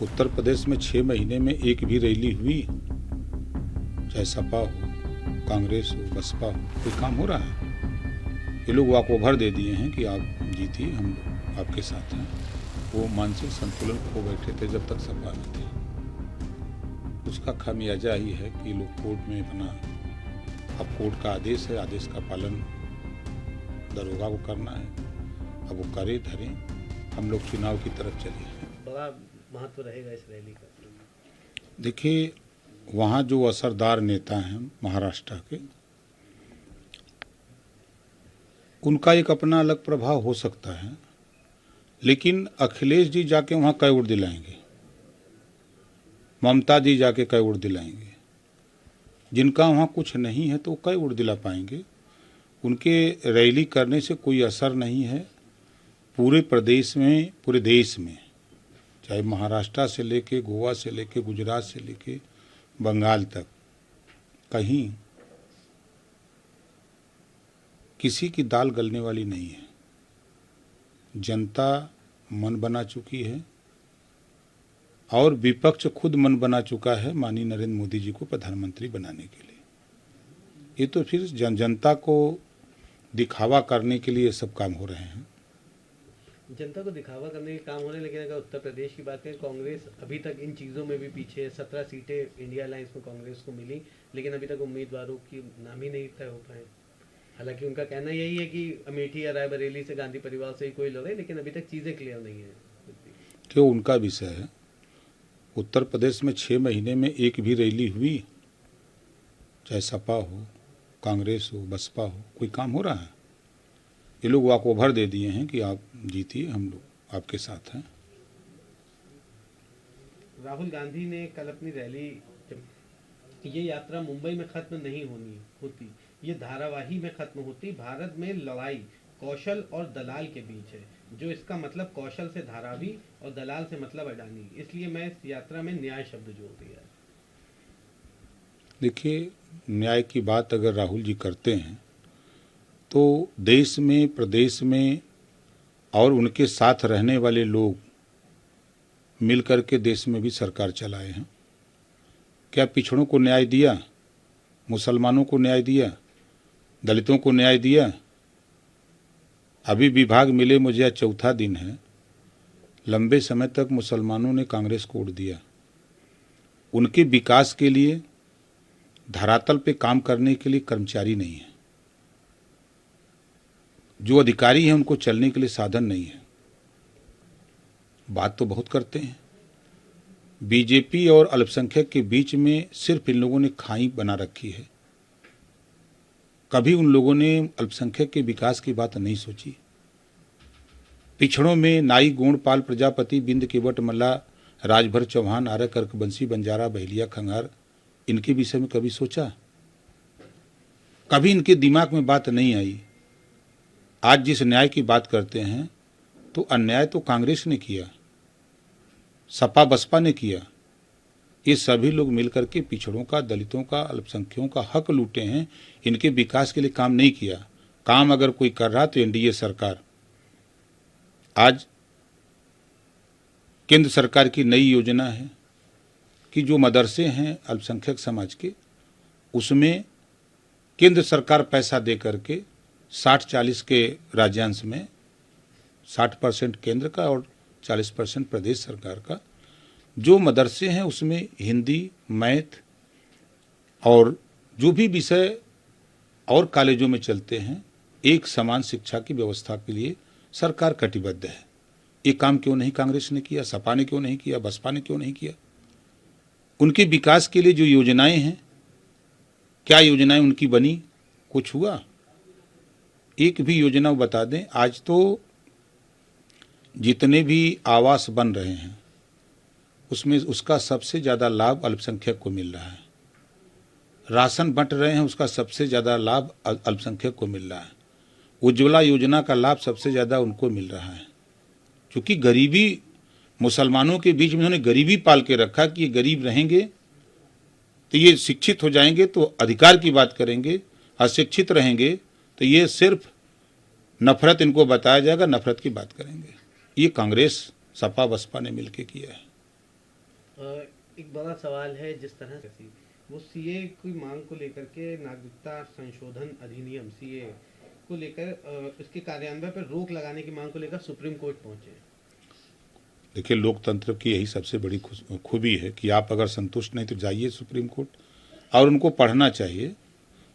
उत्तर प्रदेश में 6 महीने में एक भी रैली हुई, चाहे सपा हो, कांग्रेस हो, बसपा हो, कोई काम हो रहा है? ये लोग वॉक ओवर दे दिए हैं कि आप जीतिए, हम लोग आपके साथ हैं। वो मानसिक संतुलन खो बैठे थे जब तक सपा में थे। उसका खामियाजा ही है कि लोग कोर्ट में अपना, अब कोर्ट का आदेश है, आदेश का पालन दरोगा को करना है, अब वो करे धरे, हम लोग चुनाव की तरफ चले हैं। बड़ा महत्व रहेगा इस रैली का। देखिए, वहाँ जो असरदार नेता हैं महाराष्ट्र के, उनका एक अपना अलग प्रभाव हो सकता है, लेकिन अखिलेश जी जाके वहाँ कै वोट दिलाएंगे, ममता जी जाके कै वोट दिलाएंगे? जिनका वहाँ कुछ नहीं है तो वो कै वोट दिला पाएंगे? उनके रैली करने से कोई असर नहीं है। पूरे प्रदेश में, पूरे देश में, चाहे महाराष्ट्र से लेके, गोवा से लेके, गुजरात से लेके बंगाल तक, कहीं किसी की दाल गलने वाली नहीं है। जनता मन बना चुकी है और विपक्ष खुद मन बना चुका है माननीय नरेंद्र मोदी जी को प्रधानमंत्री बनाने के लिए। ये तो फिर जनता को दिखावा करने के लिए सब काम हो रहे हैं। जनता को दिखावा करने के काम हो रहे हैं, लेकिन अगर उत्तर प्रदेश की बात करें, कांग्रेस अभी तक इन चीज़ों में भी पीछे है। 17 सीटें इंडिया अलायंस में कांग्रेस को मिली, लेकिन अभी तक उम्मीदवारों की नाम ही नहीं तय हो पाए। हालांकि उनका कहना यही है कि अमेठी या रायबरेली से गांधी परिवार से ही कोई लड़े, लेकिन अभी तक चीज़ें क्लियर नहीं है। तो उनका विषय है। उत्तर प्रदेश में 6 महीने में एक भी रैली हुई, चाहे सपा हो, कांग्रेस हो, बसपा हो, कोई काम हो रहा है? ये लोग वॉक ओवर दे दिए हैं कि आप जीतिए, हम लोग आपके साथ हैं। राहुल गांधी ने कल अपनी रैली, ये यात्रा मुंबई में खत्म नहीं होती, ये धारावाही में खत्म होती। भारत में लड़ाई कौशल और दलाल के बीच है, जो इसका मतलब कौशल से धारावी और दलाल से मतलब अडानी। इसलिए मैं इस यात्रा में न्याय शब्द जोड़ दिया। देखिए, न्याय की बात अगर राहुल जी करते हैं तो देश में, प्रदेश में और उनके साथ रहने वाले लोग मिलकर के देश में भी सरकार चलाए हैं। क्या पिछड़ों को न्याय दिया? मुसलमानों को न्याय दिया? दलितों को न्याय दिया? अभी विभाग मिले मुझे, आज चौथा दिन है। लंबे समय तक मुसलमानों ने कांग्रेस को वोट दिया। उनके विकास के लिए, धरातल पे काम करने के लिए कर्मचारी नहीं है। जो अधिकारी हैं उनको चलने के लिए साधन नहीं है। बात तो बहुत करते हैं। बीजेपी और अल्पसंख्यक के बीच में सिर्फ इन लोगों ने खाई बना रखी है। कभी उन लोगों ने अल्पसंख्यक के विकास की बात नहीं सोची। पिछड़ों में नाई, गोंडपाल, प्रजापति, बिंद, केवट, मल्ला, राजभर, चौहान, आर्य, कर्कवंशी, बंजारा, बहेलिया, खंगार, इनके विषय में कभी सोचा? कभी इनके दिमाग में बात नहीं आई। आज जिस न्याय की बात करते हैं तो अन्याय तो कांग्रेस ने किया, सपा बसपा ने किया। ये सभी लोग मिलकर के पिछड़ों का, दलितों का, अल्पसंख्यकों का हक लूटे हैं। इनके विकास के लिए काम नहीं किया। काम अगर कोई कर रहा तो एनडीए सरकार। आज केंद्र सरकार की नई योजना है कि जो मदरसे हैं अल्पसंख्यक समाज के, उसमें केंद्र सरकार पैसा दे करके 60-40 के राज्यांश में 60% केंद्र का और 40% प्रदेश सरकार का, जो मदरसे हैं उसमें हिंदी, मैथ और जो भी विषय और कॉलेजों में चलते हैं, एक समान शिक्षा की व्यवस्था के लिए सरकार कटिबद्ध है। ये काम क्यों नहीं कांग्रेस ने किया? सपा ने क्यों नहीं किया? बसपा ने क्यों नहीं किया? उनके विकास के लिए जो योजनाएं हैं, क्या योजनाएं उनकी बनी? कुछ हुआ? एक भी योजना बता दें। आज तो जितने भी आवास बन रहे हैं उसमें उसका सबसे ज़्यादा लाभ अल्पसंख्यक को मिल रहा है। राशन बंट रहे हैं, उसका सबसे ज़्यादा लाभ अल्पसंख्यक को मिल रहा है। उज्ज्वला योजना का लाभ सबसे ज़्यादा उनको मिल रहा है। क्योंकि गरीबी, मुसलमानों के बीच में उन्होंने गरीबी पाल के रखा कि ये गरीब रहेंगे तो ये शिक्षित हो जाएंगे तो अधिकार की बात करेंगे, अशिक्षित रहेंगे तो ये सिर्फ नफरत इनको बताया जाएगा, नफरत की बात करेंगे। ये कांग्रेस, सपा, बसपा ने मिलकर किया है। एक बड़ा सवाल है जिस तरह से वो सीए की मांग को लेकर के नागरिकता संशोधन अधिनियम सीए को लेकर इसके कार्यान्वयन पर रोक लगाने की मांग को लेकर सुप्रीम कोर्ट पहुंचे हैं। देखिए, लोकतंत्र की यही सबसे बड़ी खूबी है कि आप अगर संतुष्ट नहीं तो जाइए सुप्रीम कोर्ट, और उनको पढ़ना चाहिए।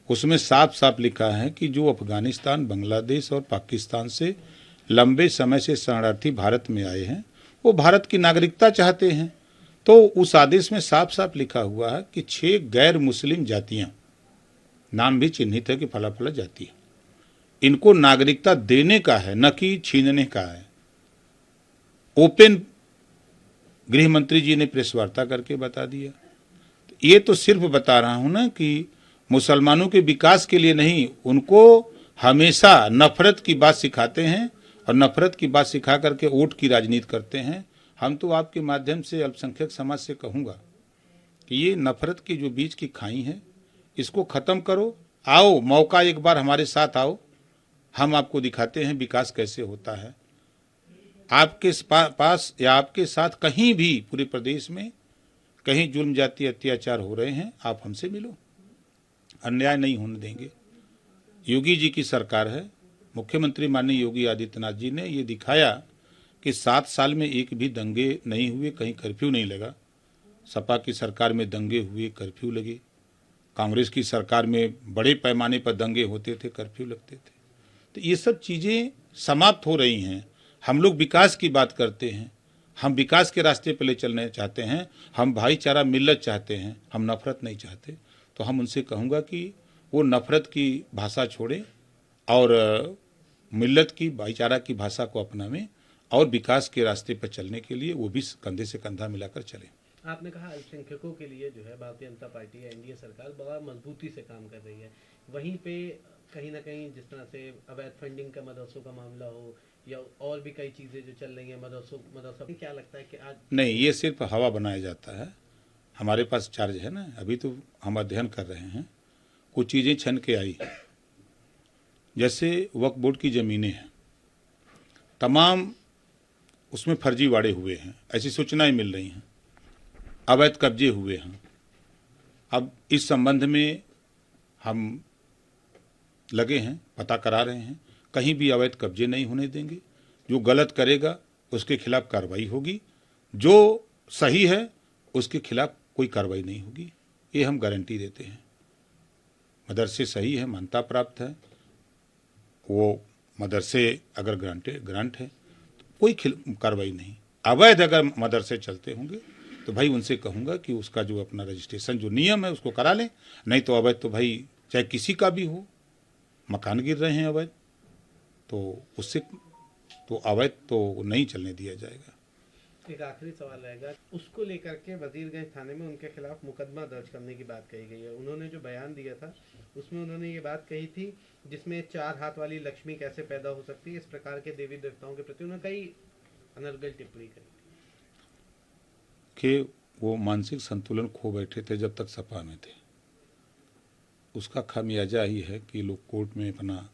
उसमें साफ साफ लिखा है कि जो अफगानिस्तान, बांग्लादेश और पाकिस्तान से लंबे समय से शरणार्थी भारत में आए हैं वो भारत की नागरिकता चाहते हैं। तो उस आदेश में साफ साफ लिखा हुआ है कि 6 गैर मुस्लिम जातियां, नाम भी चिन्हित है कि फला फला जाति है, इनको नागरिकता देने का है, न कि छीनने का है। ओपन गृह मंत्री जी ने प्रेस वार्ता करके बता दिया। ये तो सिर्फ बता रहा हूं ना कि मुसलमानों के विकास के लिए नहीं, उनको हमेशा नफरत की बात सिखाते हैं और नफरत की बात सिखा करके वोट की राजनीति करते हैं। हम तो आपके माध्यम से अल्पसंख्यक समाज से कहूंगा कि ये नफरत की जो बीच की खाई है इसको खत्म करो। आओ, मौका एक बार हमारे साथ आओ, हम आपको दिखाते हैं विकास कैसे होता है। आपके पास या आपके साथ कहीं भी पूरे प्रदेश में कहीं जुल्म जाति अत्याचार हो रहे हैं, आप हमसे मिलो, अन्याय नहीं होने देंगे। योगी जी की सरकार है, मुख्यमंत्री माननीय योगी आदित्यनाथ जी ने ये दिखाया कि 7 साल में एक भी दंगे नहीं हुए, कहीं कर्फ्यू नहीं लगा। सपा की सरकार में दंगे हुए, कर्फ्यू लगे। कांग्रेस की सरकार में बड़े पैमाने पर दंगे होते थे, कर्फ्यू लगते थे। तो ये सब चीज़ें समाप्त हो रही हैं। हम लोग विकास की बात करते हैं, हम विकास के रास्ते पर ले चलने चाहते हैं, हम भाईचारा मिल्लत चाहते हैं, हम नफरत नहीं चाहते। तो हम उनसे कहूँगा कि वो नफरत की भाषा छोड़ें और मिल्लत की, भाईचारा की भाषा को अपनावें और विकास के रास्ते पर चलने के लिए वो भी कंधे से कंधा मिलाकर चलें। आपने कहा अल्पसंख्यकों के लिए जो है भारतीय जनता पार्टी या एनडीए सरकार बड़ा मजबूती से काम कर रही है। वहीं पे कहीं ना कहीं जिस तरह से अवैध फंडिंग का मदरसों का मामला हो या और भी कई चीज़ें जो चल रही हैं मदरसा, क्या लगता है कि आज नहीं, ये सिर्फ हवा बनाया जाता है। हमारे पास चार्ज है ना, अभी तो हम अध्ययन कर रहे हैं। कुछ चीज़ें छन के आई, जैसे वक्फ बोर्ड की ज़मीनें हैं, तमाम उसमें फर्जीवाड़े हुए हैं, ऐसी सूचनाएं मिल रही हैं, अवैध कब्जे हुए हैं। अब इस संबंध में हम लगे हैं, पता करा रहे हैं, कहीं भी अवैध कब्जे नहीं होने देंगे। जो गलत करेगा उसके खिलाफ कार्रवाई होगी, जो सही है उसके खिलाफ कोई कार्रवाई नहीं होगी, ये हम गारंटी देते हैं। मदरसे सही है, मान्यता प्राप्त है, वो मदरसे अगर ग्रांट है तो कोई कार्रवाई नहीं। अवैध अगर मदरसे चलते होंगे तो भाई उनसे कहूँगा कि उसका जो अपना रजिस्ट्रेशन जो नियम है उसको करा लें। नहीं तो अवैध तो भाई चाहे किसी का भी हो, मकान गिर रहे हैं अवैध, तो उससे तो अवैध तो नहीं चलने दिया जाएगा। एक आखिरी सवाल रहेगा, उसको लेकर के वजीरगंज थाने में उनके खिलाफ मुकदमा दर्ज करने की बात कही गई है। उन्होंने जो बयान दिया था उसमें उन्होंने ये बात कही थी जिसमें 4 हाथ वाली लक्ष्मी कैसे पैदा हो सकती है, इस प्रकार के देवी देवताओं के प्रति उन्होंने कई अनर्गल टिप्पणी करी कि वो मानसिक संतुलन खो बैठे थे जब तक सपा में थे। उसका खामियाजा ही है कि लोग कोर्ट में अपना,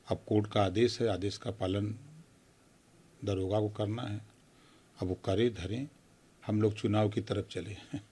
अब कोर्ट का आदेश है, आदेश का पालन दरोगा को करना है, अब वो करे धरें, हम लोग चुनाव की तरफ चले हैं।